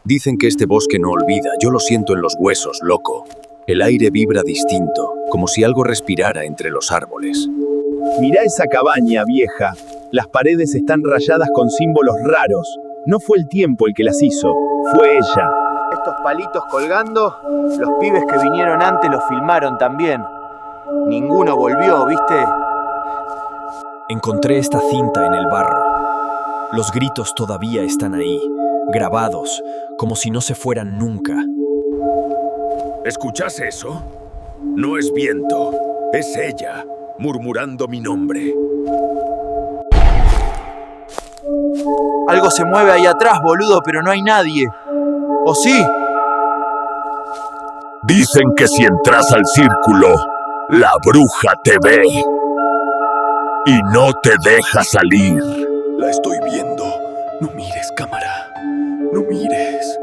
Dicen que este bosque no olvida, yo lo siento en los huesos, loco. El aire vibra distinto, como si algo respirara entre los árboles. Mirá esa cabaña, vieja. Las paredes están rayadas con símbolos raros. No fue el tiempo el que las hizo, fue ella. Estos palitos colgando, los pibes que vinieron antes los filmaron también. Ninguno volvió, ¿viste? Encontré esta cinta en el barro. Los gritos todavía están ahí, grabados, como si no se fueran nunca. ¿Escuchás eso? No es viento, es ella, murmurando mi nombre. Algo se mueve ahí atrás, boludo, pero no hay nadie. ¿O sí? Dicen que si entras al círculo, la bruja te ve y no te deja salir. La estoy viendo. No mires, cámara. No mires.